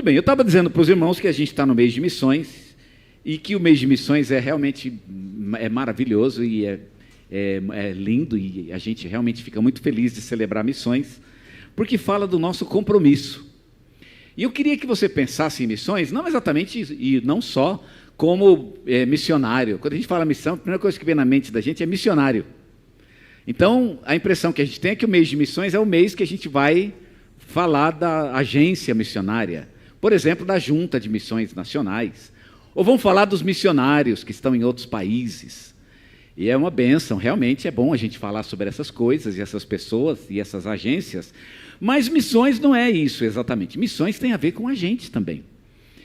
bem, eu estava dizendo para os irmãos que a gente está no mês de missões e que o mês de missões é realmente maravilhoso e é lindo, e a gente realmente fica muito feliz de celebrar missões, porque fala do nosso compromisso. E eu queria que você pensasse em missões, não exatamente e não só como missionário. Quando a gente fala missão, a primeira coisa que vem na mente da gente é missionário. Então, a impressão que a gente tem é que o mês de missões é o mês que a gente vai falar da agência missionária, por exemplo, da Junta de Missões Nacionais, ou vamos falar dos missionários que estão em outros países. E é uma bênção, realmente é bom a gente falar sobre essas coisas e essas pessoas e essas agências, mas missões não é isso exatamente. Missões tem a ver com a gente também.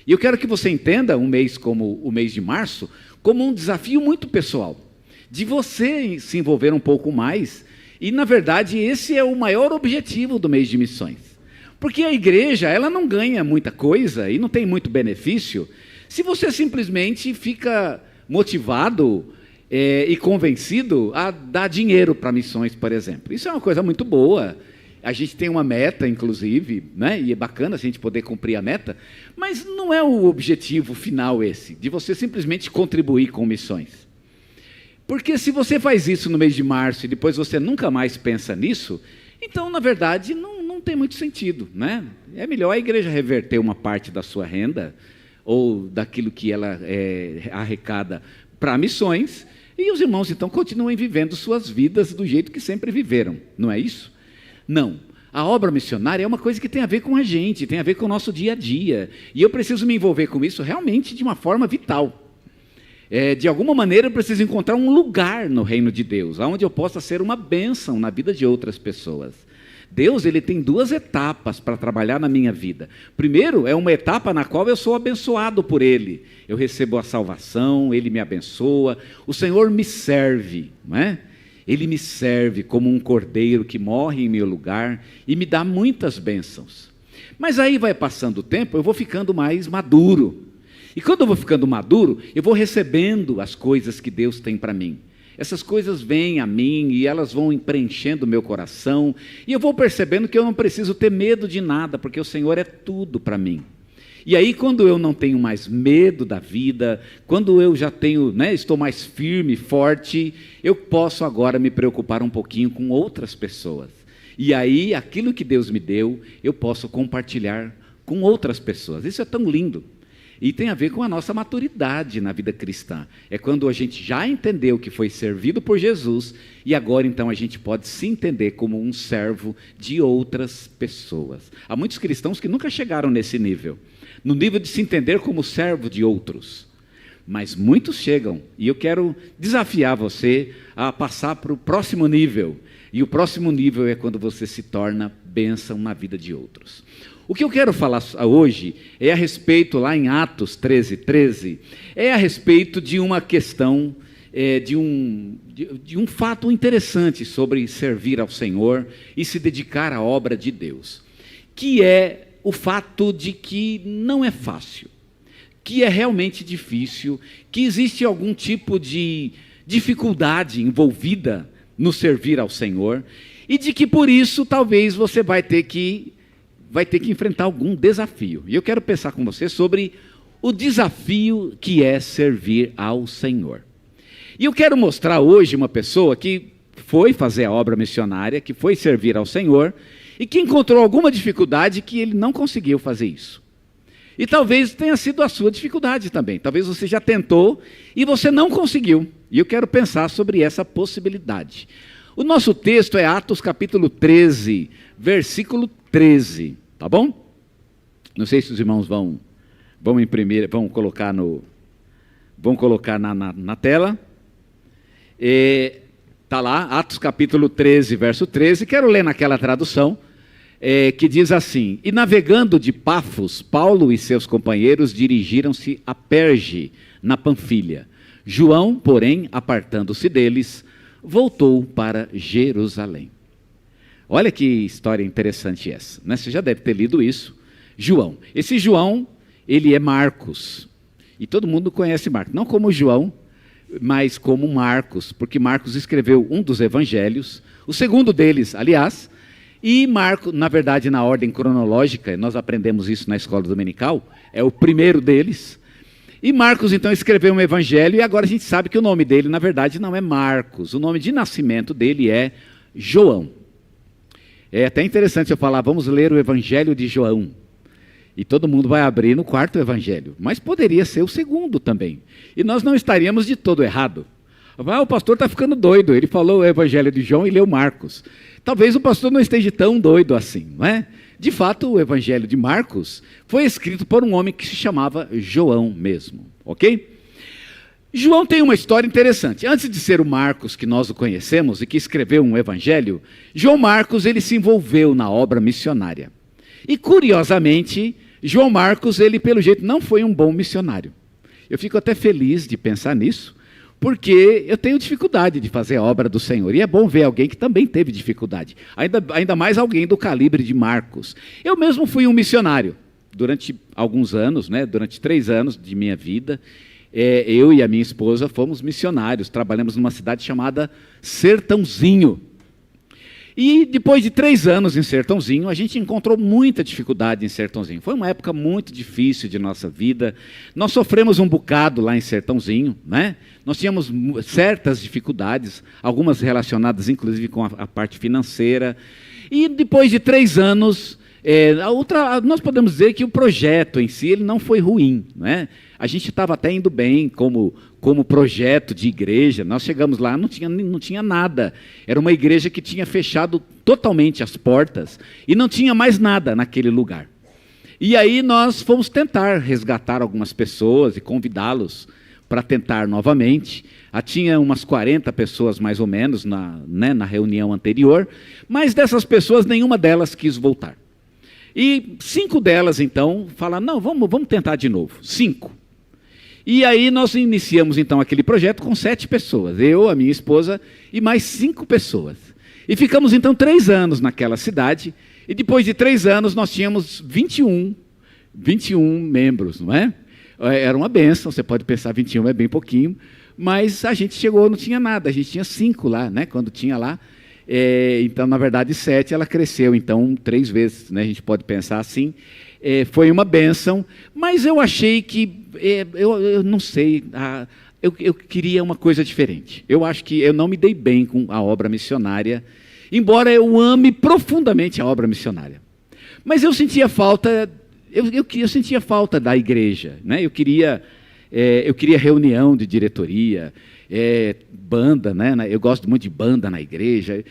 E eu quero que você entenda um mês como o mês de março como um desafio muito pessoal, de você se envolver um pouco mais, e na verdade esse é o maior objetivo do mês de missões. Porque a igreja, ela não ganha muita coisa e não tem muito benefício se você simplesmente fica motivado e convencido a dar dinheiro para missões, por exemplo. Isso é uma coisa muito boa. A gente tem uma meta, inclusive, né? E é bacana a gente poder cumprir a meta, mas não é o objetivo final esse, de você simplesmente contribuir com missões. Porque se você faz isso no mês de março e depois você nunca mais pensa nisso, então, na verdade, não tem muito sentido, né? É melhor a igreja reverter uma parte da sua renda ou daquilo que ela arrecada para missões, e os irmãos, então, continuem vivendo suas vidas do jeito que sempre viveram, não é isso? Não. A obra missionária é uma coisa que tem a ver com a gente, tem a ver com o nosso dia a dia, e eu preciso me envolver com isso realmente de uma forma vital. De alguma maneira eu preciso encontrar um lugar no reino de Deus, onde eu possa ser uma bênção na vida de outras pessoas. Deus, ele tem duas etapas para trabalhar na minha vida. Primeiro, é uma etapa na qual eu sou abençoado por Ele. Eu recebo a salvação, Ele me abençoa, o Senhor me serve, não é? Ele me serve como um cordeiro que morre em meu lugar e me dá muitas bênçãos. Mas aí vai passando o tempo, eu vou ficando mais maduro. E quando eu vou ficando maduro, eu vou recebendo as coisas que Deus tem para mim. Essas coisas vêm a mim e elas vão preenchendo o meu coração, e eu vou percebendo que eu não preciso ter medo de nada, porque o Senhor é tudo para mim. E aí, quando eu não tenho mais medo da vida, quando eu já tenho, estou mais firme, forte, eu posso agora me preocupar um pouquinho com outras pessoas. E aí, aquilo que Deus me deu, eu posso compartilhar com outras pessoas. Isso é tão lindo. E tem a ver com a nossa maturidade na vida cristã. É quando a gente já entendeu que foi servido por Jesus, e agora então a gente pode se entender como um servo de outras pessoas. Há muitos cristãos que nunca chegaram nesse nível, no nível de se entender como servo de outros. Mas muitos chegam, e eu quero desafiar você a passar para o próximo nível. E o próximo nível é quando você se torna bênção na vida de outros. O que eu quero falar hoje é a respeito, lá em Atos 13, é a respeito de uma questão, de um fato interessante sobre servir ao Senhor e se dedicar à obra de Deus, que é o fato de que não é fácil, que é realmente difícil, que existe algum tipo de dificuldade envolvida no servir ao Senhor, e de que por isso talvez você vai ter que enfrentar algum desafio. E eu quero pensar com você sobre o desafio que é servir ao Senhor. E eu quero mostrar hoje uma pessoa que foi fazer a obra missionária, que foi servir ao Senhor, e que encontrou alguma dificuldade que ele não conseguiu fazer isso. E talvez tenha sido a sua dificuldade também. Talvez você já tentou e você não conseguiu. E eu quero pensar sobre essa possibilidade. O nosso texto é Atos capítulo 13, versículo 13. Tá bom? Não sei se os irmãos vão imprimir, vão colocar na tela. Está lá, Atos capítulo 13, verso 13. Quero ler naquela tradução, que diz assim: E navegando de Pafos, Paulo e seus companheiros dirigiram-se a Perge, na Panfilha. João, porém, apartando-se deles, voltou para Jerusalém. Olha que história interessante essa, né? Você já deve ter lido isso. João. Esse João, ele é Marcos. E todo mundo conhece Marcos. Não como João, mas como Marcos. Porque Marcos escreveu um dos evangelhos. O segundo deles, aliás, E Marcos, na verdade, na ordem cronológica, nós aprendemos isso na escola dominical, é o primeiro deles. E Marcos, então, escreveu um evangelho, e agora a gente sabe que o nome dele, na verdade, não é Marcos. O nome de nascimento dele é João. É até interessante eu falar, vamos ler o evangelho de João. E todo mundo vai abrir no quarto evangelho. Mas poderia ser o segundo também. E nós não estaríamos de todo errado. O pastor está ficando doido, ele falou o evangelho de João e leu Marcos. Talvez o pastor não esteja tão doido assim, não é? De fato, o evangelho de Marcos foi escrito por um homem que se chamava João mesmo, ok? João tem uma história interessante. Antes de ser o Marcos que nós o conhecemos e que escreveu um evangelho, João Marcos ele se envolveu na obra missionária. E curiosamente, João Marcos, ele pelo jeito não foi um bom missionário. Eu fico até feliz de pensar nisso, porque eu tenho dificuldade de fazer a obra do Senhor. E é bom ver alguém que também teve dificuldade. Ainda mais alguém do calibre de Marcos. Eu mesmo fui um missionário durante alguns anos, né? Durante 3 anos de minha vida. Eu e a minha esposa fomos missionários. Trabalhamos numa cidade chamada Sertãozinho. E depois de 3 anos em Sertãozinho, a gente encontrou muita dificuldade em Sertãozinho. Foi uma época muito difícil de nossa vida. Nós sofremos um bocado lá em Sertãozinho, né? Nós tínhamos certas dificuldades, algumas relacionadas inclusive com a parte financeira. E depois de 3 anos, nós podemos dizer que o projeto em si ele não foi ruim, né? A gente estava até indo bem como projeto de igreja. Nós chegamos lá, não tinha nada. Era uma igreja que tinha fechado totalmente as portas e não tinha mais nada naquele lugar. E aí nós fomos tentar resgatar algumas pessoas e convidá-los para tentar novamente. Tinha umas 40 pessoas mais ou menos na reunião anterior, mas dessas pessoas nenhuma delas quis voltar. E 5 delas então falaram, não, vamos tentar de novo. 5. E aí nós iniciamos então aquele projeto com 7 pessoas, eu, a minha esposa e mais 5 pessoas. E ficamos então 3 anos naquela cidade, e depois de 3 anos nós tínhamos 21 membros, não é? Era uma bênção, você pode pensar 21 é bem pouquinho, mas a gente chegou, não tinha nada, a gente tinha 5 lá, né? Quando tinha lá, então na verdade 7, ela cresceu então 3 vezes, né? A gente pode pensar assim. Foi uma bênção, mas eu achei que, eu não sei, eu queria uma coisa diferente. Eu acho que eu não me dei bem com a obra missionária, embora eu ame profundamente a obra missionária. Mas eu sentia falta, eu sentia falta da igreja, né? Eu queria reunião de diretoria, banda, né? Eu gosto muito de banda na igreja.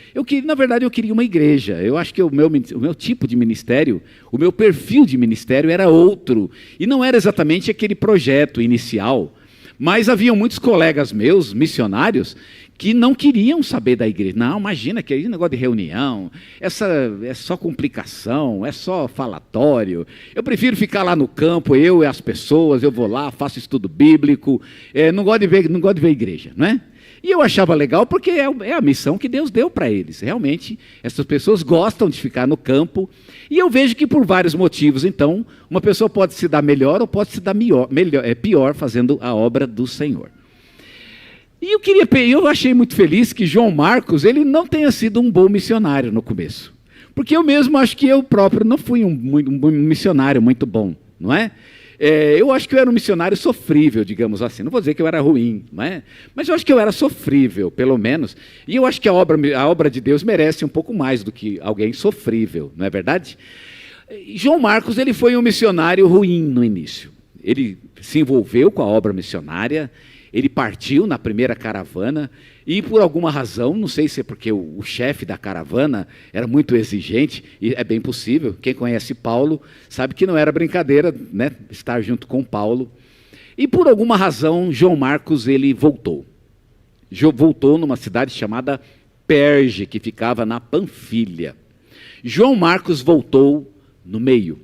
Na verdade, eu queria uma igreja. Eu acho que o meu tipo de ministério, o meu perfil de ministério era outro. E não era exatamente aquele projeto inicial. Mas haviam muitos colegas meus, missionários, que não queriam saber da igreja. Não, imagina que aí negócio de reunião, é só complicação, é só falatório. Eu prefiro ficar lá no campo, eu e as pessoas, eu vou lá, faço estudo bíblico, não gosto de ver igreja, não é? E eu achava legal porque é a missão que Deus deu para eles. Realmente, essas pessoas gostam de ficar no campo. E eu vejo que por vários motivos, então, uma pessoa pode se dar melhor ou pode se dar pior fazendo a obra do Senhor. E eu achei muito feliz que João Marcos ele não tenha sido um bom missionário no começo. Porque eu mesmo acho que eu próprio não fui um missionário muito bom, não é? Eu acho que eu era um missionário sofrível, digamos assim. Não vou dizer que eu era ruim, não é? Mas eu acho que eu era sofrível, pelo menos. E eu acho que a obra de Deus merece um pouco mais do que alguém sofrível, não é verdade? João Marcos ele foi um missionário ruim no início. Ele se envolveu com a obra missionária, ele partiu na primeira caravana e por alguma razão, não sei se é porque o chefe da caravana era muito exigente, e é bem possível, quem conhece Paulo sabe que não era brincadeira, né, estar junto com Paulo. E por alguma razão, João Marcos ele voltou. Voltou numa cidade chamada Perge, que ficava na Panfilha. João Marcos voltou no meio.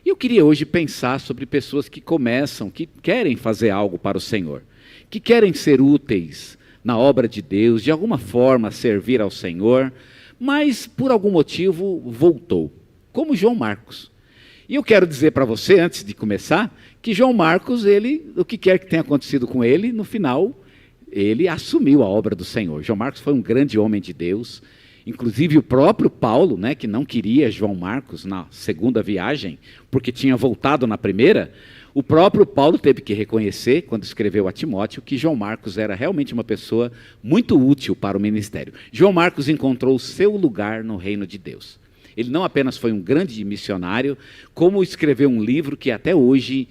E eu queria hoje pensar sobre pessoas que começam, que querem fazer algo para o Senhor, que querem ser úteis na obra de Deus, de alguma forma servir ao Senhor, mas por algum motivo voltou, como João Marcos. E eu quero dizer para você, antes de começar, que João Marcos, o que quer que tenha acontecido com ele, no final, ele assumiu a obra do Senhor. João Marcos foi um grande homem de Deus, Inclusive o próprio Paulo, né, que não queria João Marcos na segunda viagem, porque tinha voltado na primeira, o próprio Paulo teve que reconhecer, quando escreveu a Timóteo, que João Marcos era realmente uma pessoa muito útil para o ministério. João Marcos encontrou o seu lugar no reino de Deus. Ele não apenas foi um grande missionário, como escreveu um livro que até hoje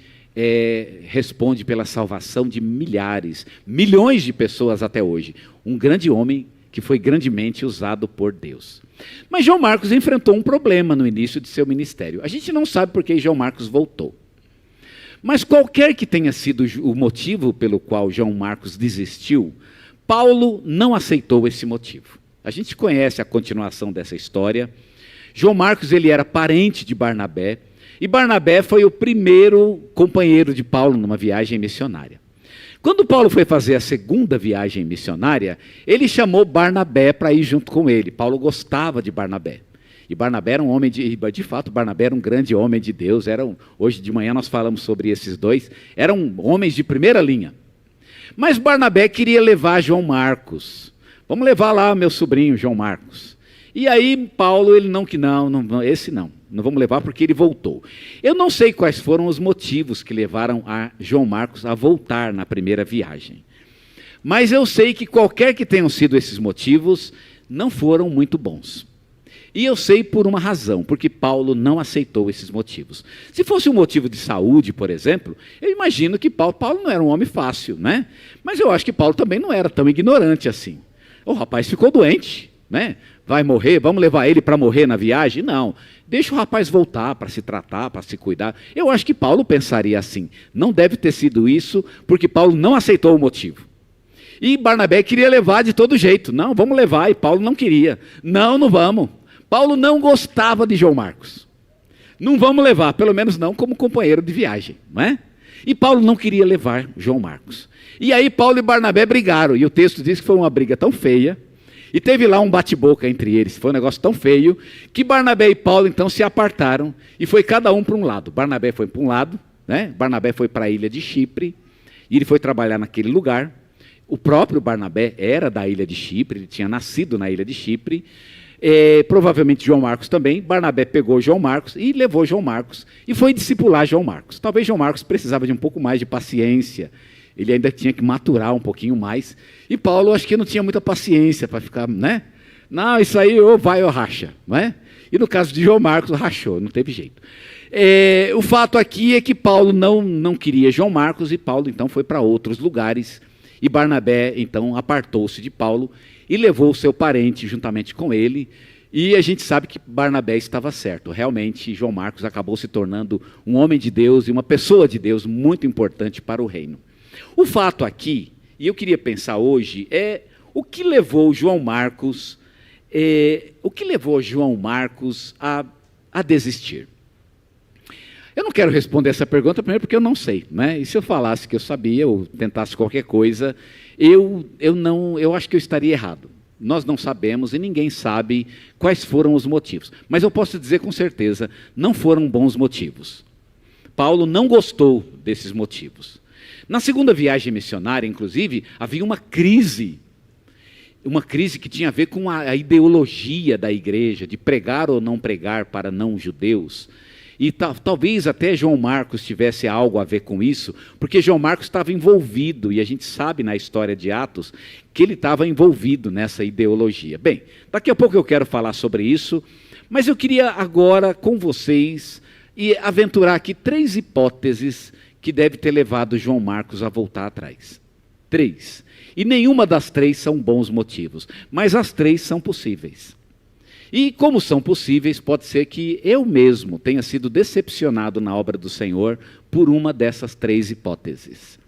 responde pela salvação de milhares, milhões de pessoas até hoje. Um grande homem que foi grandemente usado por Deus. Mas João Marcos enfrentou um problema no início de seu ministério. A gente não sabe por que João Marcos voltou. Mas qualquer que tenha sido o motivo pelo qual João Marcos desistiu, Paulo não aceitou esse motivo. A gente conhece a continuação dessa história. João Marcos, ele era parente de Barnabé, e Barnabé foi o primeiro companheiro de Paulo numa viagem missionária. Quando Paulo foi fazer a segunda viagem missionária, ele chamou Barnabé para ir junto com ele. Paulo gostava de Barnabé. E Barnabé era um homem de fato, Barnabé era um grande homem de Deus. Hoje de manhã nós falamos sobre esses dois. Eram homens de primeira linha. Mas Barnabé queria levar João Marcos. Vamos levar lá meu sobrinho, João Marcos. E aí Paulo, ele esse não vamos levar porque ele voltou. Eu não sei quais foram os motivos que levaram a João Marcos a voltar na primeira viagem. Mas eu sei que qualquer que tenham sido esses motivos, não foram muito bons. E eu sei por uma razão, porque Paulo não aceitou esses motivos. Se fosse um motivo de saúde, por exemplo, eu imagino que Paulo não era um homem fácil, né? Mas eu acho que Paulo também não era tão ignorante assim. O rapaz ficou doente, né? Vai morrer, vamos levar ele para morrer na viagem? Não, deixa o rapaz voltar para se tratar, para se cuidar. Eu acho que Paulo pensaria assim. Não deve ter sido isso, porque Paulo não aceitou o motivo. E Barnabé queria levar de todo jeito. Não, vamos levar, e Paulo não queria. Não vamos. Paulo não gostava de João Marcos. Não vamos levar, pelo menos não como companheiro de viagem, não é? E Paulo não queria levar João Marcos. E aí Paulo e Barnabé brigaram, e o texto diz que foi uma briga tão feia, e teve lá um bate-boca entre eles, foi um negócio tão feio, que Barnabé e Paulo então se apartaram, e foi cada um para um lado. Barnabé foi para um lado, né? Barnabé foi para a ilha de Chipre, e ele foi trabalhar naquele lugar. O próprio Barnabé era da ilha de Chipre, ele tinha nascido na ilha de Chipre, provavelmente João Marcos também. Barnabé pegou João Marcos e levou João Marcos, e foi discipular João Marcos. Talvez João Marcos precisava de um pouco mais de paciência, ele ainda tinha que maturar um pouquinho mais. E Paulo, acho que não tinha muita paciência para ficar, né? Não, isso aí ou vai ou racha, não é? E no caso de João Marcos, rachou, não teve jeito. O fato aqui é que Paulo não queria João Marcos, e Paulo então foi para outros lugares. E Barnabé então apartou-se de Paulo e levou o seu parente juntamente com ele. E a gente sabe que Barnabé estava certo. Realmente, João Marcos acabou se tornando um homem de Deus e uma pessoa de Deus muito importante para o reino. O fato aqui, e eu queria pensar hoje, é o que levou João Marcos, a desistir. Eu não quero responder essa pergunta primeiro porque eu não sei, né? E se eu falasse que eu sabia ou tentasse qualquer coisa, eu acho que eu estaria errado. Nós não sabemos e ninguém sabe quais foram os motivos. Mas eu posso dizer com certeza, não foram bons motivos. Paulo não gostou desses motivos. Na segunda viagem missionária, inclusive, havia uma crise que tinha a ver com a ideologia da igreja, de pregar ou não pregar para não-judeus. E talvez até João Marcos tivesse algo a ver com isso, porque João Marcos estava envolvido, e a gente sabe na história de Atos, que ele estava envolvido nessa ideologia. Bem, daqui a pouco eu quero falar sobre isso, mas eu queria agora com vocês aventurar aqui 3 hipóteses que deve ter levado João Marcos a voltar atrás. 3. E nenhuma das 3 são bons motivos, mas as 3 são possíveis. E como são possíveis, pode ser que eu mesmo tenha sido decepcionado na obra do Senhor por uma dessas 3 hipóteses.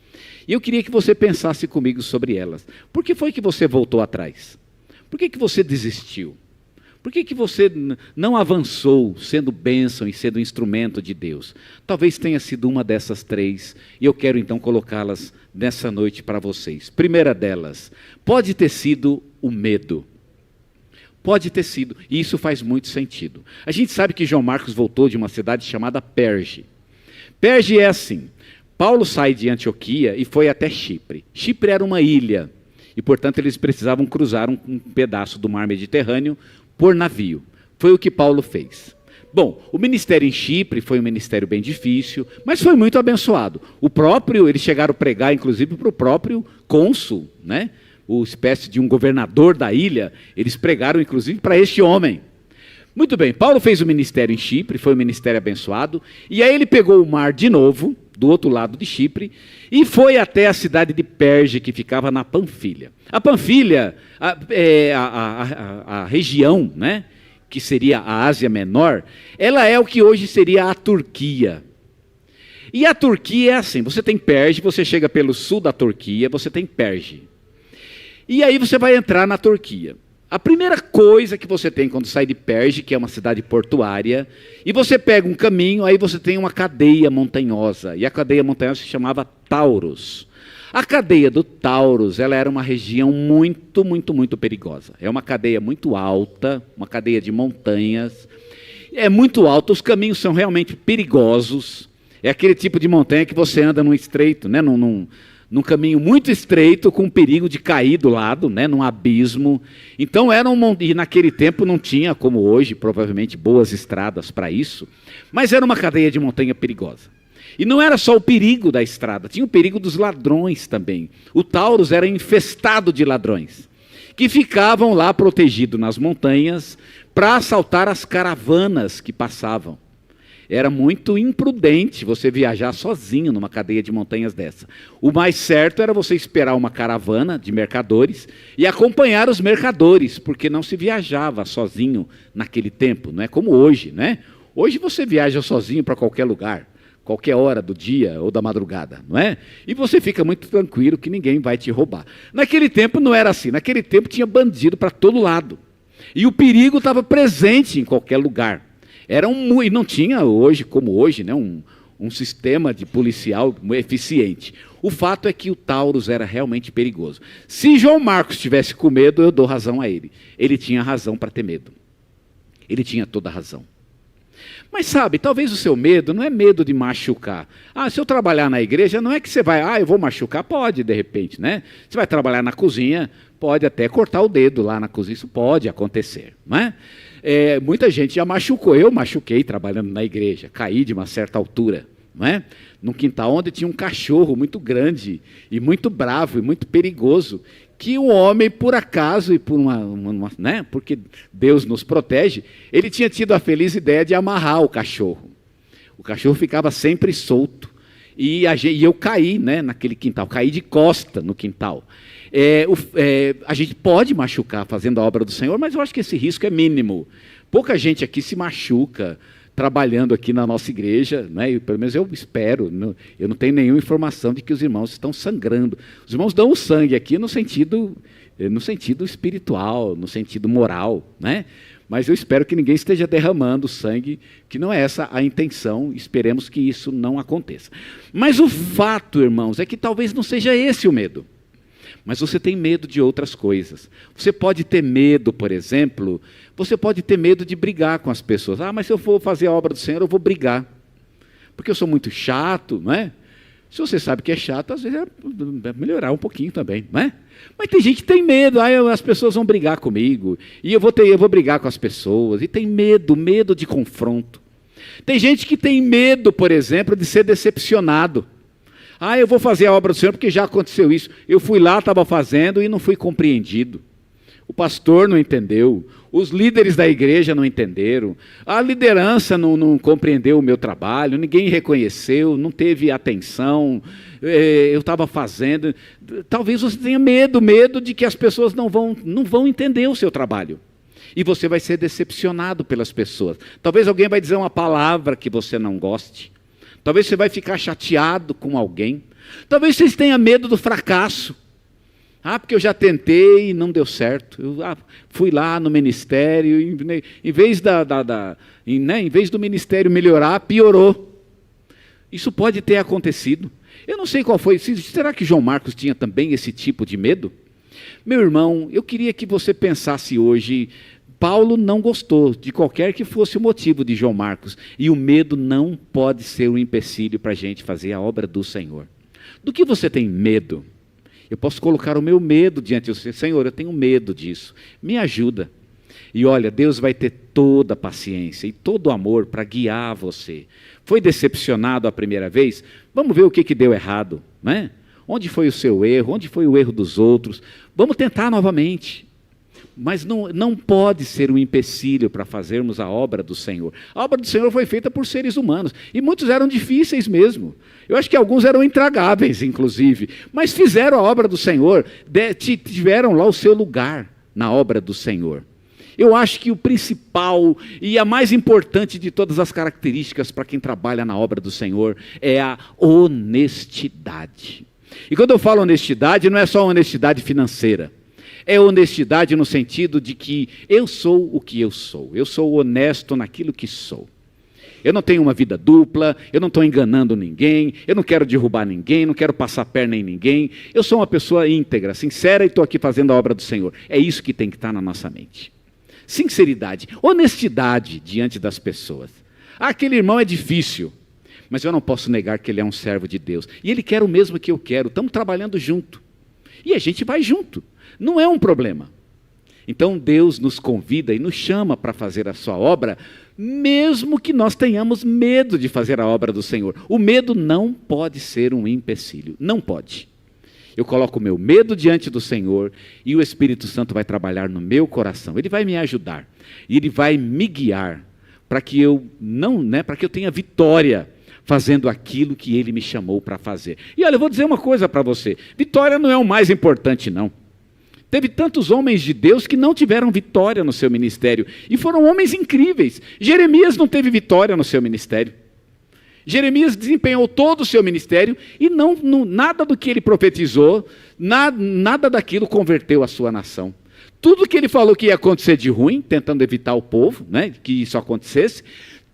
E eu queria que você pensasse comigo sobre elas. Por que foi que você voltou atrás? Por que você desistiu? Por que você não avançou sendo bênção e sendo instrumento de Deus? Talvez tenha sido uma dessas 3, e eu quero então colocá-las nessa noite para vocês. Primeira delas, pode ter sido o medo. Pode ter sido, e isso faz muito sentido. A gente sabe que João Marcos voltou de uma cidade chamada Perge. Perge é assim, Paulo sai de Antioquia e foi até Chipre. Chipre era uma ilha, e, portanto, eles precisavam cruzar um pedaço do mar Mediterrâneo por navio. Foi o que Paulo fez. Bom, o ministério em Chipre foi um ministério bem difícil, mas foi muito abençoado. Eles chegaram a pregar, inclusive, para o próprio cônsul, né? O espécie de um governador da ilha, eles pregaram, inclusive, para este homem. Muito bem, Paulo fez o ministério em Chipre, foi um ministério abençoado, e aí ele pegou o mar de novo, do outro lado de Chipre, e foi até a cidade de Perge, que ficava na Panfilha. A Panfilha, a região, né, que seria a Ásia Menor, ela é o que hoje seria a Turquia. E a Turquia é assim, você tem Perge, você chega pelo sul da Turquia, você tem Perge. E aí você vai entrar na Turquia. A primeira coisa que você tem quando sai de Perge, que é uma cidade portuária, e você pega um caminho, aí você tem uma cadeia montanhosa, e a cadeia montanhosa se chamava Taurus. A cadeia do Taurus, ela era uma região muito, muito, muito perigosa. É uma cadeia muito alta, uma cadeia de montanhas, é muito alta, os caminhos são realmente perigosos, é aquele tipo de montanha que você anda num estreito, né, num caminho muito estreito, com perigo de cair do lado, né, num abismo. Então, e naquele tempo não tinha, como hoje, provavelmente, boas estradas para isso, mas era uma cadeia de montanha perigosa. E não era só o perigo da estrada, tinha o perigo dos ladrões também. O Taurus era infestado de ladrões, que ficavam lá protegidos nas montanhas para assaltar as caravanas que passavam. Era muito imprudente você viajar sozinho numa cadeia de montanhas dessa. O mais certo era você esperar uma caravana de mercadores e acompanhar os mercadores, porque não se viajava sozinho naquele tempo, não é como hoje, né? Hoje você viaja sozinho para qualquer lugar, qualquer hora do dia ou da madrugada, não é? E você fica muito tranquilo que ninguém vai te roubar. Naquele tempo não era assim, naquele tempo tinha bandido para todo lado. E o perigo estava presente em qualquer lugar. E não tinha hoje, como hoje, né, um sistema de policial eficiente. O fato é que o Taurus era realmente perigoso. Se João Marcos tivesse com medo, eu dou razão a ele. Ele tinha razão para ter medo. Ele tinha toda a razão. Mas sabe, talvez o seu medo não é medo de machucar. Se eu trabalhar na igreja, não é que você vai, eu vou machucar, pode de repente, né? Você vai trabalhar na cozinha, pode até cortar o dedo lá na cozinha, isso pode acontecer, não é? Muita gente já machucou, eu machuquei trabalhando na igreja, caí de uma certa altura, não é? Num quintal onde tinha um cachorro muito grande, e muito bravo, e muito perigoso, que o homem, por acaso, e por né, porque Deus nos protege, ele tinha tido a feliz ideia de amarrar o cachorro. O cachorro ficava sempre solto, e eu caí, né, naquele quintal, caí de costa no quintal. A gente pode machucar fazendo a obra do Senhor, mas eu acho que esse risco é mínimo. Pouca gente aqui se machuca trabalhando aqui na nossa igreja, né? Pelo menos eu espero, eu não tenho nenhuma informação de que os irmãos estão sangrando. Os irmãos dão o sangue aqui no sentido espiritual, no sentido moral, né? Mas eu espero que ninguém esteja derramando sangue, que não é essa a intenção, esperemos que isso não aconteça. Mas o fato, irmãos, é que talvez não seja esse o medo. Mas você tem medo de outras coisas. Você pode ter medo, por exemplo, você pode ter medo de brigar com as pessoas. Mas se eu for fazer a obra do Senhor, eu vou brigar. Porque eu sou muito chato, não é? Se você sabe que é chato, às vezes é melhorar um pouquinho também, não é? Mas tem gente que tem medo, as pessoas vão brigar comigo, e eu vou brigar com as pessoas, e tem medo de confronto. Tem gente que tem medo, por exemplo, de ser decepcionado. Eu vou fazer a obra do Senhor porque já aconteceu isso. Eu fui lá, estava fazendo e não fui compreendido. O pastor não entendeu, os líderes da igreja não entenderam, a liderança não compreendeu o meu trabalho, ninguém reconheceu, não teve atenção, eu estava fazendo. Talvez você tenha medo de que as pessoas não vão entender o seu trabalho. E você vai ser decepcionado pelas pessoas. Talvez alguém vai dizer uma palavra que você não goste. Talvez você vai ficar chateado com alguém. Talvez vocês tenham medo do fracasso. Porque eu já tentei e não deu certo. Eu fui lá no ministério, em vez do ministério melhorar, piorou. Isso pode ter acontecido. Eu não sei qual foi. Será que João Marcos tinha também esse tipo de medo? Meu irmão, eu queria que você pensasse hoje. Paulo não gostou de qualquer que fosse o motivo de João Marcos. E o medo não pode ser um empecilho para a gente fazer a obra do Senhor. Do que você tem medo? Eu posso colocar o meu medo diante de você. Senhor, eu tenho medo disso. Me ajuda. E olha, Deus vai ter toda a paciência e todo o amor para guiar você. Foi decepcionado a primeira vez? Vamos ver o que deu errado, né? Onde foi o seu erro? Onde foi o erro dos outros? Vamos tentar novamente. Mas não pode ser um empecilho para fazermos a obra do Senhor. A obra do Senhor foi feita por seres humanos. E muitos eram difíceis mesmo. Eu acho que alguns eram intragáveis, inclusive. Mas fizeram a obra do Senhor, tiveram lá o seu lugar na obra do Senhor. Eu acho que o principal e a mais importante de todas as características para quem trabalha na obra do Senhor é a honestidade. E quando eu falo honestidade, não é só honestidade financeira. É honestidade no sentido de que eu sou o que eu sou. Eu sou honesto naquilo que sou. Eu não tenho uma vida dupla, eu não estou enganando ninguém, eu não quero derrubar ninguém, não quero passar perna em ninguém. Eu sou uma pessoa íntegra, sincera e estou aqui fazendo a obra do Senhor. É isso que tem que estar na nossa mente. Sinceridade, honestidade diante das pessoas. Aquele irmão é difícil, mas eu não posso negar que ele é um servo de Deus. E ele quer o mesmo que eu quero, estamos trabalhando junto. E a gente vai junto, não é um problema. Então Deus nos convida e nos chama para fazer a sua obra, mesmo que nós tenhamos medo de fazer a obra do Senhor. O medo não pode ser um empecilho, não pode. Eu coloco o meu medo diante do Senhor e o Espírito Santo vai trabalhar no meu coração. Ele vai me ajudar e Ele vai me guiar para que eu para que eu tenha vitória fazendo aquilo que Ele me chamou para fazer. E olha, eu vou dizer uma coisa para você. Vitória não é o mais importante, não. Teve tantos homens de Deus que não tiveram vitória no seu ministério e foram homens incríveis. Jeremias não teve vitória no seu ministério. Jeremias desempenhou todo o seu ministério e nada do que ele profetizou, nada daquilo converteu a sua nação. Tudo que ele falou que ia acontecer de ruim, tentando evitar o povo, que isso acontecesse,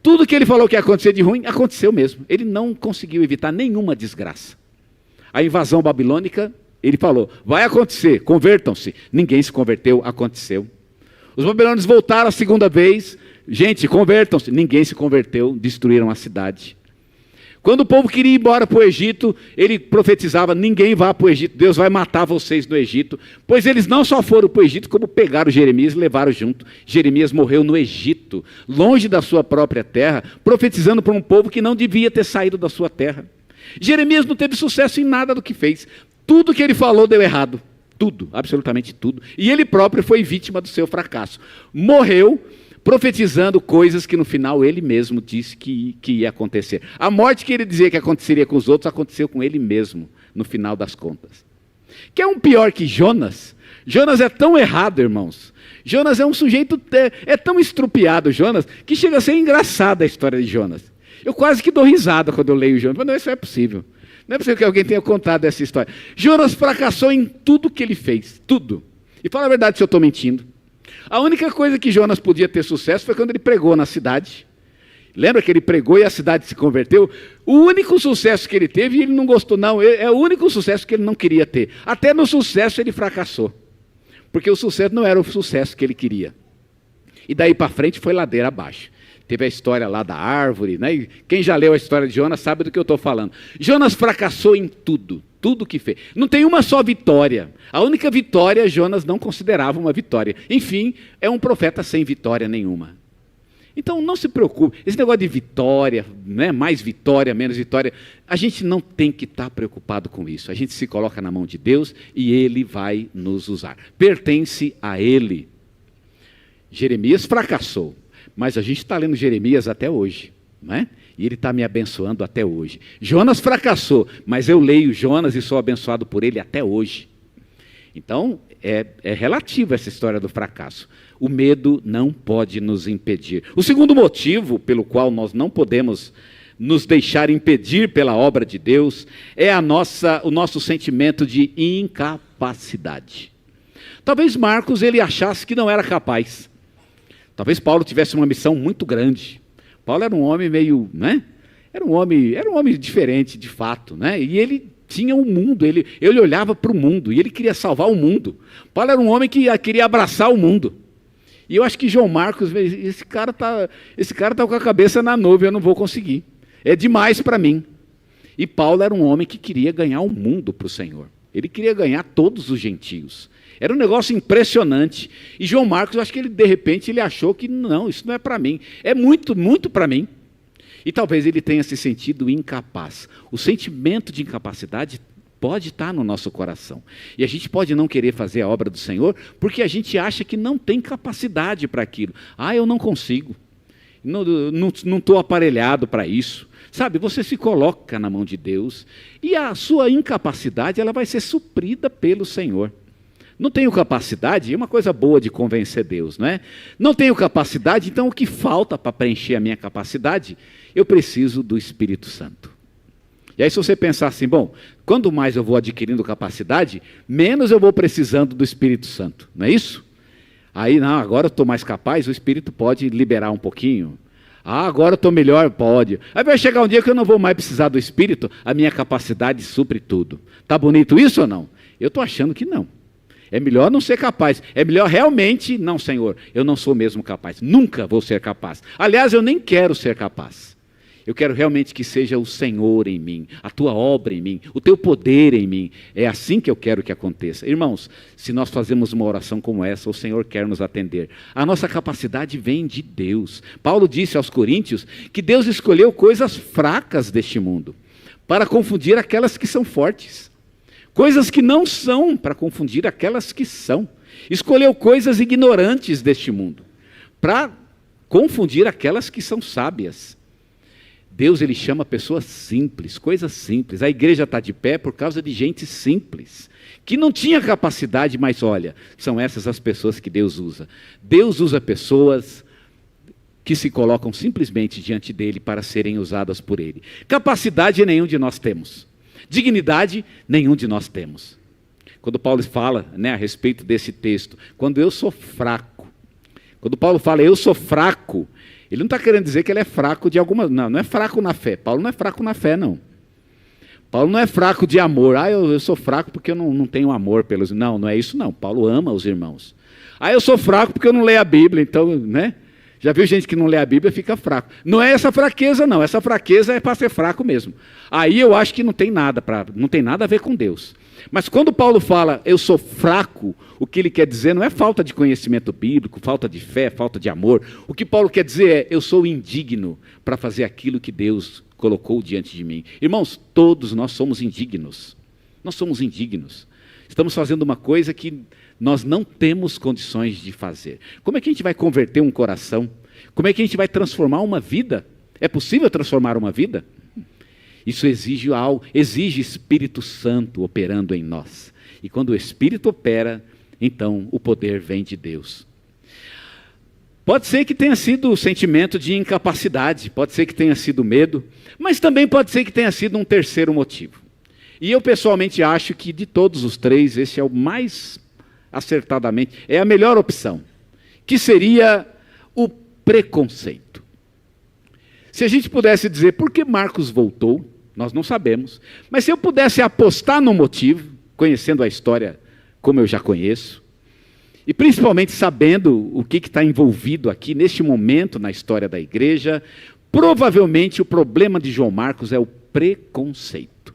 tudo que ele falou que ia acontecer de ruim, aconteceu mesmo. Ele não conseguiu evitar nenhuma desgraça. A invasão babilônica, ele falou, vai acontecer, convertam-se. Ninguém se converteu, aconteceu. Os babilônios voltaram a segunda vez, gente, convertam-se. Ninguém se converteu, destruíram a cidade. Quando o povo queria ir embora para o Egito, ele profetizava, ninguém vá para o Egito, Deus vai matar vocês no Egito. Pois eles não só foram para o Egito, como pegaram Jeremias e levaram junto. Jeremias morreu no Egito, longe da sua própria terra, profetizando para um povo que não devia ter saído da sua terra. Jeremias não teve sucesso em nada do que fez. Tudo que ele falou deu errado. Tudo, absolutamente tudo. E ele próprio foi vítima do seu fracasso. Morreu profetizando coisas que no final ele mesmo disse que ia acontecer. A morte que ele dizia que aconteceria com os outros, aconteceu com ele mesmo, no final das contas. Que é um pior que Jonas. Jonas é tão errado, irmãos. Jonas é um sujeito, é tão estrupiado, Jonas, que chega a ser engraçada a história de Jonas. Eu quase que dou risada quando eu leio Jonas, mas não, isso é possível. Não é possível que alguém tenha contado essa história. Jonas fracassou em tudo que ele fez, tudo. E fala a verdade se eu estou mentindo. A única coisa que Jonas podia ter sucesso foi quando ele pregou na cidade. Lembra que ele pregou e a cidade se converteu? O único sucesso que ele teve, e ele não gostou não, é o único sucesso que ele não queria ter. Até no sucesso ele fracassou. Porque o sucesso não era o sucesso que ele queria. E daí para frente foi ladeira abaixo. Teve a história lá da árvore, né? E quem já leu a história de Jonas sabe do que eu estou falando. Jonas fracassou em tudo, tudo que fez. Não tem uma só vitória. A única vitória Jonas não considerava uma vitória. Enfim, é um profeta sem vitória nenhuma. Então não se preocupe. Esse negócio de vitória, né? Mais vitória, menos vitória, a gente não tem que estar preocupado com isso. A gente se coloca na mão de Deus e Ele vai nos usar. Pertence a Ele. Jeremias fracassou. Mas a gente está lendo Jeremias até hoje, não é? E ele está me abençoando até hoje. Jonas fracassou, mas eu leio Jonas e sou abençoado por ele até hoje. Então, é relativa essa história do fracasso. O medo não pode nos impedir. O segundo motivo pelo qual nós não podemos nos deixar impedir pela obra de Deus é o nosso sentimento de incapacidade. Talvez Marcos ele achasse que não era capaz. Talvez Paulo tivesse uma missão muito grande. Paulo era um homem meio, né? Era um homem diferente, de fato, né? E ele tinha um mundo, ele olhava para o mundo, e ele queria salvar o mundo. Paulo era um homem que queria abraçar o mundo. E eu acho que João Marcos, esse cara tá com a cabeça na nuvem, eu não vou conseguir. É demais para mim. E Paulo era um homem que queria ganhar o mundo para o Senhor. Ele queria ganhar todos os gentios. Era um negócio impressionante. E João Marcos, eu acho que ele, de repente, ele achou que não, isso não é para mim. É muito, muito para mim. E talvez ele tenha se sentido incapaz. O sentimento de incapacidade pode estar no nosso coração. E a gente pode não querer fazer a obra do Senhor porque a gente acha que não tem capacidade para aquilo. Eu não consigo. Não estou aparelhado para isso. Sabe, você se coloca na mão de Deus e a sua incapacidade ela vai ser suprida pelo Senhor. Não tenho capacidade, é uma coisa boa de convencer Deus, não é? Não tenho capacidade, então o que falta para preencher a minha capacidade? Eu preciso do Espírito Santo. E aí se você pensar assim, bom, quanto mais eu vou adquirindo capacidade, menos eu vou precisando do Espírito Santo, não é isso? Aí, não, agora eu estou mais capaz, o Espírito pode liberar um pouquinho. Agora eu estou melhor, pode. Aí vai chegar um dia que eu não vou mais precisar do Espírito, a minha capacidade supre tudo. Está bonito isso ou não? Eu estou achando que não. É melhor não ser capaz. É melhor realmente, não, Senhor, eu não sou mesmo capaz. Nunca vou ser capaz. Aliás, eu nem quero ser capaz. Eu quero realmente que seja o Senhor em mim, a tua obra em mim, o teu poder em mim. É assim que eu quero que aconteça. Irmãos, se nós fazemos uma oração como essa, o Senhor quer nos atender. A nossa capacidade vem de Deus. Paulo disse aos Coríntios que Deus escolheu coisas fracas deste mundo para confundir aquelas que são fortes. Coisas que não são para confundir aquelas que são. Escolheu coisas ignorantes deste mundo para confundir aquelas que são sábias. Deus ele chama pessoas simples, coisas simples. A igreja está de pé por causa de gente simples, que não tinha capacidade, mas olha, são essas as pessoas que Deus usa. Deus usa pessoas que se colocam simplesmente diante dele para serem usadas por ele. Capacidade nenhum de nós temos. Dignidade nenhum de nós temos. Quando Paulo fala, a respeito desse texto, quando eu sou fraco, quando Paulo fala eu sou fraco, ele não está querendo dizer que ele é fraco de alguma... Não é fraco na fé. Paulo não é fraco na fé, não. Paulo não é fraco de amor. Eu sou fraco porque eu não tenho amor pelos... Não é isso não. Paulo ama os irmãos. Eu sou fraco porque eu não leio a Bíblia. Então, já viu gente que não lê a Bíblia e fica fraco. Não é essa fraqueza, não. Essa fraqueza é para ser fraco mesmo. Aí eu acho que não tem nada a ver com Deus. Mas quando Paulo fala, eu sou fraco, o que ele quer dizer não é falta de conhecimento bíblico, falta de fé, falta de amor. O que Paulo quer dizer é, eu sou indigno para fazer aquilo que Deus colocou diante de mim. Irmãos, todos nós somos indignos. Nós somos indignos. Estamos fazendo uma coisa que nós não temos condições de fazer. Como é que a gente vai converter um coração? Como é que a gente vai transformar uma vida? É possível transformar uma vida? Isso exige algo, exige Espírito Santo operando em nós. E quando o Espírito opera, então o poder vem de Deus. Pode ser que tenha sido o sentimento de incapacidade, pode ser que tenha sido medo, mas também pode ser que tenha sido um terceiro motivo. E eu pessoalmente acho que de todos os três, esse é o mais acertadamente, é a melhor opção, que seria o preconceito. Se a gente pudesse dizer por que Marcos voltou, nós não sabemos, mas se eu pudesse apostar no motivo, conhecendo a história como eu já conheço, e principalmente sabendo o que está envolvido aqui neste momento na história da igreja, provavelmente o problema de João Marcos é o preconceito.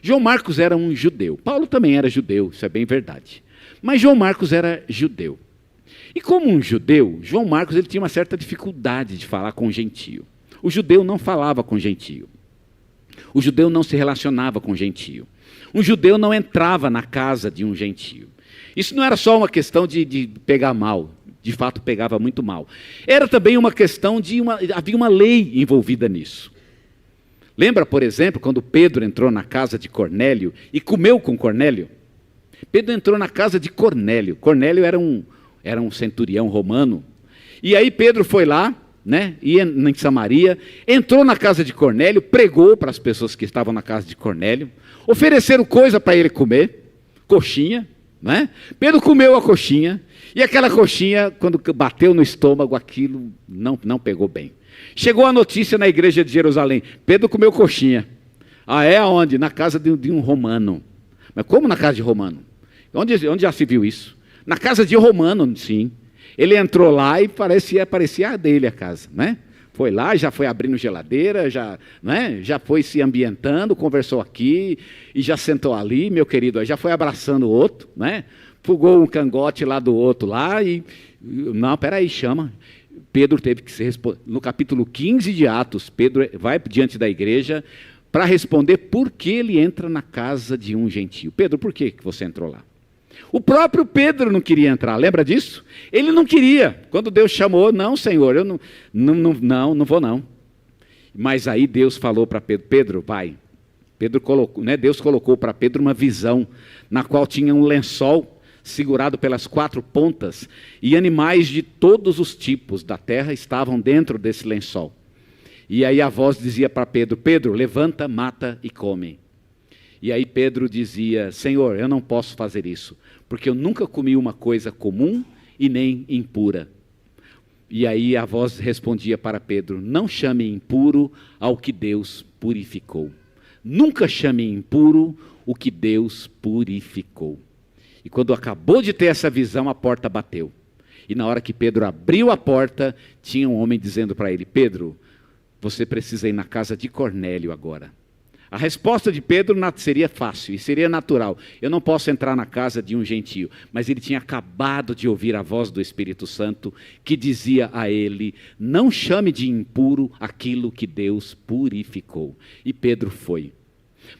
João Marcos era um judeu, Paulo também era judeu, isso é bem verdade, mas João Marcos era judeu. E como um judeu, João Marcos ele tinha uma certa dificuldade de falar com gentio. O judeu não falava com gentio. O judeu não se relacionava com gentio. Um judeu não entrava na casa de um gentio. Isso não era só uma questão de pegar mal. De fato, pegava muito mal. Era também uma questão havia uma lei envolvida nisso. Lembra, por exemplo, quando Pedro entrou na casa de Cornélio e comeu com Cornélio? Pedro entrou na casa de Cornélio. Cornélio era um centurião romano. E aí Pedro foi lá, ia em Samaria, entrou na casa de Cornélio, pregou para as pessoas que estavam na casa de Cornélio, ofereceram coisa para ele comer, coxinha, Pedro comeu a coxinha, e aquela coxinha, quando bateu no estômago, aquilo não pegou bem. Chegou a notícia na igreja de Jerusalém, Pedro comeu coxinha. É aonde? Na casa de um romano. Mas como na casa de romano? Onde já se viu isso? Na casa de romano, sim. Ele entrou lá e parecia a dele a casa, Foi lá, já foi abrindo geladeira, já, né, já foi se ambientando, conversou aqui, e já sentou ali, meu querido, aí já foi abraçando o outro, né? Fugou um cangote lá do outro lá, e, não, peraí, chama. Pedro teve que se responder. No capítulo 15 de Atos, Pedro vai diante da igreja para responder por que ele entra na casa de um gentio. Pedro, por que você entrou lá? O próprio Pedro não queria entrar, lembra disso? Ele não queria. Quando Deus chamou, não, Senhor, eu não vou não. Mas aí Deus falou para Pedro, Pedro, vai. Pedro colocou, né, Deus colocou para Pedro uma visão, na qual tinha um lençol segurado pelas 4 pontas, e animais de todos os tipos da terra estavam dentro desse lençol. E aí a voz dizia para Pedro, Pedro, levanta, mata e come. E aí Pedro dizia, Senhor, eu não posso fazer isso, porque eu nunca comi uma coisa comum e nem impura. E aí a voz respondia para Pedro, não chame impuro ao que Deus purificou. Nunca chame impuro o que Deus purificou. E quando acabou de ter essa visão, a porta bateu. E na hora que Pedro abriu a porta, tinha um homem dizendo para ele, Pedro, você precisa ir na casa de Cornélio agora. A resposta de Pedro seria fácil e seria natural. Eu não posso entrar na casa de um gentio. Mas ele tinha acabado de ouvir a voz do Espírito Santo que dizia a ele, não chame de impuro aquilo que Deus purificou. E Pedro foi.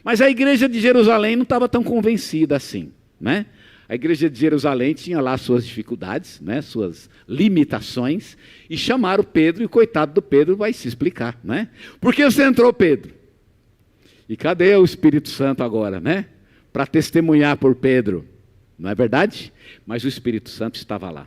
Mas a igreja de Jerusalém não estava tão convencida assim, né? A igreja de Jerusalém tinha lá suas dificuldades, né, suas limitações, e chamaram Pedro, e o coitado do Pedro vai se explicar, né? Por que você entrou, Pedro? E cadê o Espírito Santo agora, né? Para testemunhar por Pedro, não é verdade? Mas o Espírito Santo estava lá.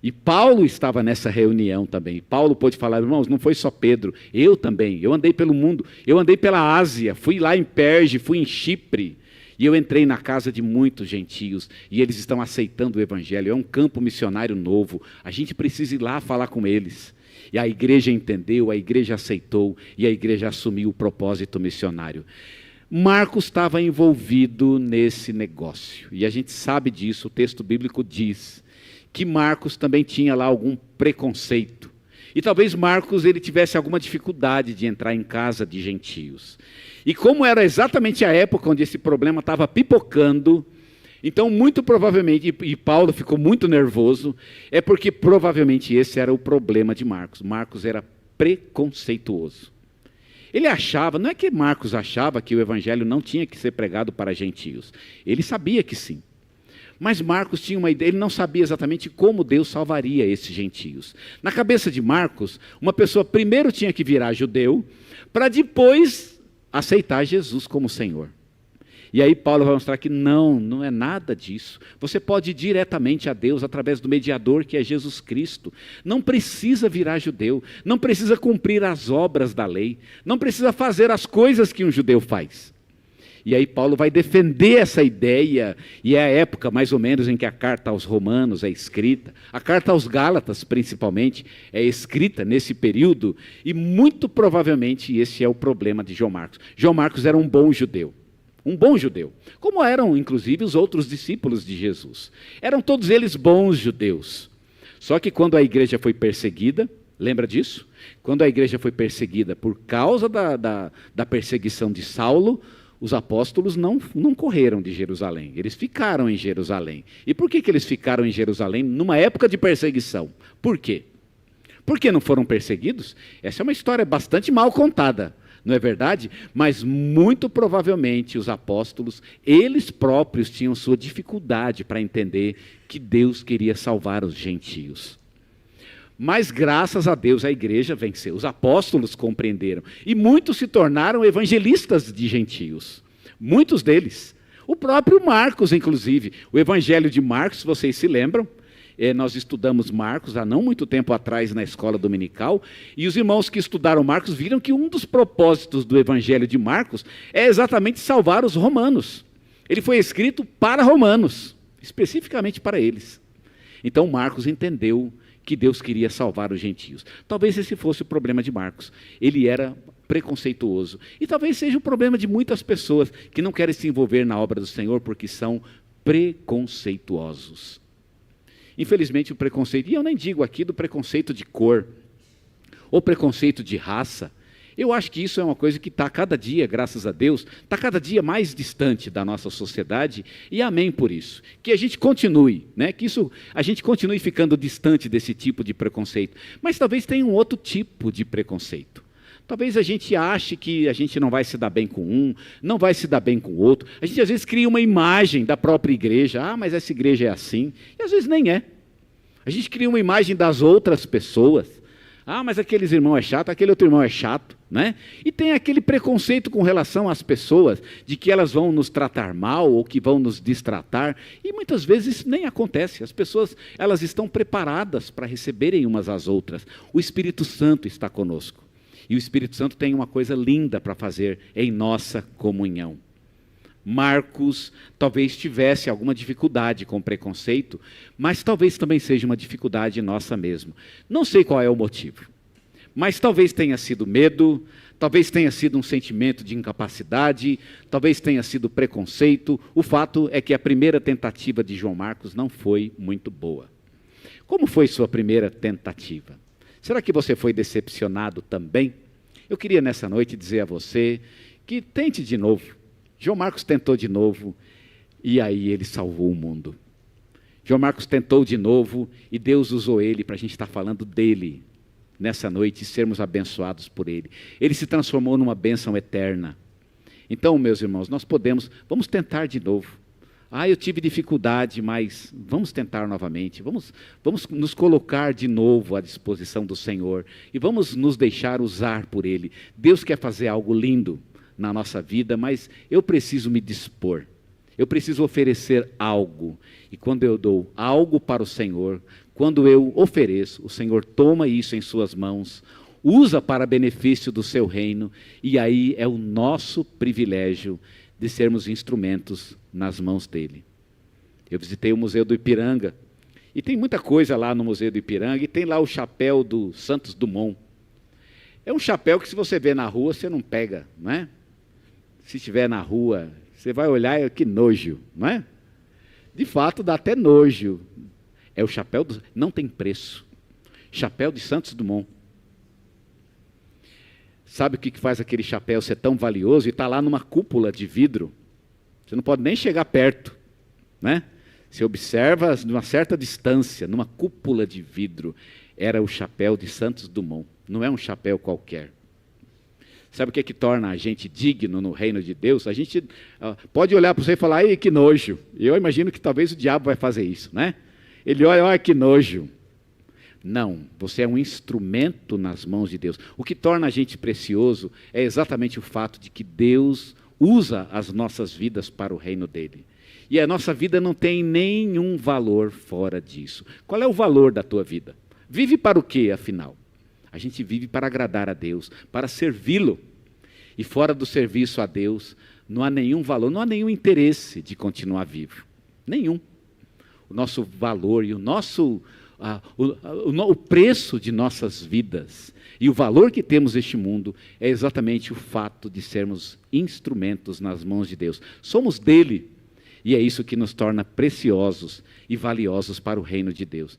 E Paulo estava nessa reunião também. Paulo pôde falar, irmãos, não foi só Pedro, eu também. Eu andei pelo mundo, eu andei pela Ásia, fui lá em Perge, fui em Chipre. E eu entrei na casa de muitos gentios, e eles estão aceitando o Evangelho, é um campo missionário novo, a gente precisa ir lá falar com eles. E a igreja entendeu, a igreja aceitou, e a igreja assumiu o propósito missionário. Marcos estava envolvido nesse negócio, e a gente sabe disso, o texto bíblico diz, que Marcos também tinha lá algum preconceito. E talvez Marcos ele tivesse alguma dificuldade de entrar em casa de gentios. E como era exatamente a época onde esse problema estava pipocando, então muito provavelmente, e Paulo ficou muito nervoso, é porque provavelmente esse era o problema de Marcos. Marcos era preconceituoso. Ele achava, não é que Marcos achava que o evangelho não tinha que ser pregado para gentios. Ele sabia que sim. Mas Marcos tinha uma ideia, ele não sabia exatamente como Deus salvaria esses gentios. Na cabeça de Marcos, uma pessoa primeiro tinha que virar judeu, para depois aceitar Jesus como Senhor. E aí Paulo vai mostrar que não é nada disso. Você pode ir diretamente a Deus através do mediador que é Jesus Cristo. Não precisa virar judeu, não precisa cumprir as obras da lei, não precisa fazer as coisas que um judeu faz. E aí Paulo vai defender essa ideia, e é a época mais ou menos em que a carta aos Romanos é escrita, a carta aos Gálatas principalmente é escrita nesse período, e muito provavelmente esse é o problema de João Marcos. João Marcos era um bom judeu, como eram inclusive os outros discípulos de Jesus. Eram todos eles bons judeus. Só que quando a igreja foi perseguida, lembra disso? Quando a igreja foi perseguida por causa da perseguição de Saulo, os apóstolos não correram de Jerusalém, eles ficaram em Jerusalém. E por que eles ficaram em Jerusalém numa época de perseguição? Por quê? Por que não foram perseguidos? Essa é uma história bastante mal contada, não é verdade? Mas muito provavelmente os apóstolos, eles próprios tinham sua dificuldade para entender que Deus queria salvar os gentios. Mas graças a Deus a igreja venceu, os apóstolos compreenderam, e muitos se tornaram evangelistas de gentios, muitos deles. O próprio Marcos, inclusive, o evangelho de Marcos, vocês se lembram? Nós estudamos Marcos há não muito tempo atrás na escola dominical, e os irmãos que estudaram Marcos viram que um dos propósitos do evangelho de Marcos é exatamente salvar os romanos. Ele foi escrito para romanos, especificamente para eles. Então Marcos entendeu que Deus queria salvar os gentios. Talvez esse fosse o problema de Marcos. Ele era preconceituoso. E talvez seja o problema de muitas pessoas que não querem se envolver na obra do Senhor porque são preconceituosos. Infelizmente o preconceito, e eu nem digo aqui do preconceito de cor. ou preconceito de raça. Eu acho que isso é uma coisa que está cada dia, graças a Deus, está cada dia mais distante da nossa sociedade, e amém por isso. Que a gente continue, né? Que a gente continue ficando distante desse tipo de preconceito. Mas talvez tenha um outro tipo de preconceito. Talvez a gente ache que a gente não vai se dar bem com um, não vai se dar bem com o outro. A gente às vezes cria uma imagem da própria igreja, mas essa igreja é assim, e às vezes nem é. A gente cria uma imagem das outras pessoas. Mas aqueles irmãos é chato, aquele outro irmão é chato, né? E tem aquele preconceito com relação às pessoas, de que elas vão nos tratar mal ou que vão nos destratar, e muitas vezes isso nem acontece. As pessoas, elas estão preparadas para receberem umas às outras. O Espírito Santo está conosco, e o Espírito Santo tem uma coisa linda para fazer em nossa comunhão. Marcos talvez tivesse alguma dificuldade com preconceito, mas talvez também seja uma dificuldade nossa mesmo. Não sei qual é o motivo, mas talvez tenha sido medo, talvez tenha sido um sentimento de incapacidade, talvez tenha sido preconceito. O fato é que a primeira tentativa de João Marcos não foi muito boa. Como foi sua primeira tentativa? Será que você foi decepcionado também? Eu queria nessa noite dizer a você que tente de novo. João Marcos tentou de novo, e aí ele salvou o mundo. João Marcos tentou de novo, e Deus usou ele para a gente estar falando dele nessa noite e sermos abençoados por ele. Ele se transformou numa bênção eterna. Então, meus irmãos, vamos tentar de novo. Eu tive dificuldade, mas vamos tentar novamente. Vamos nos colocar de novo à disposição do Senhor, e vamos nos deixar usar por ele. Deus quer fazer algo lindo na nossa vida, mas eu preciso me dispor, eu preciso oferecer algo, e quando eu dou algo para o Senhor, quando eu ofereço, o Senhor toma isso em suas mãos, usa para benefício do seu reino, e aí é o nosso privilégio de sermos instrumentos nas mãos dele. Eu visitei o Museu do Ipiranga, e tem muita coisa lá no Museu do Ipiranga, e tem lá o chapéu do Santos Dumont. É um chapéu que se você vê na rua, você não pega, não é? Se estiver na rua, você vai olhar, que nojo, não é? De fato, dá até nojo. É o chapéu, não tem preço. Chapéu de Santos Dumont. Sabe o que faz aquele chapéu ser tão valioso? E está lá numa cúpula de vidro. Você não pode nem chegar perto, né? Você observa de uma certa distância, numa cúpula de vidro. Era o chapéu de Santos Dumont. Não é um chapéu qualquer. Sabe o que torna a gente digno no reino de Deus? A gente pode olhar para você e falar, ai, que nojo. Eu imagino que talvez o diabo vai fazer isso, né? Ele olha, ai, que nojo. Não, você é um instrumento nas mãos de Deus. O que torna a gente precioso é exatamente o fato de que Deus usa as nossas vidas para o reino dele. E a nossa vida não tem nenhum valor fora disso. Qual é o valor da tua vida? Vive para o quê, afinal? A gente vive para agradar a Deus, para servi-lo. E fora do serviço a Deus, não há nenhum valor, não há nenhum interesse de continuar vivo. Nenhum. O nosso valor e o preço de nossas vidas e o valor que temos neste mundo é exatamente o fato de sermos instrumentos nas mãos de Deus. Somos dele, e é isso que nos torna preciosos e valiosos para o reino de Deus.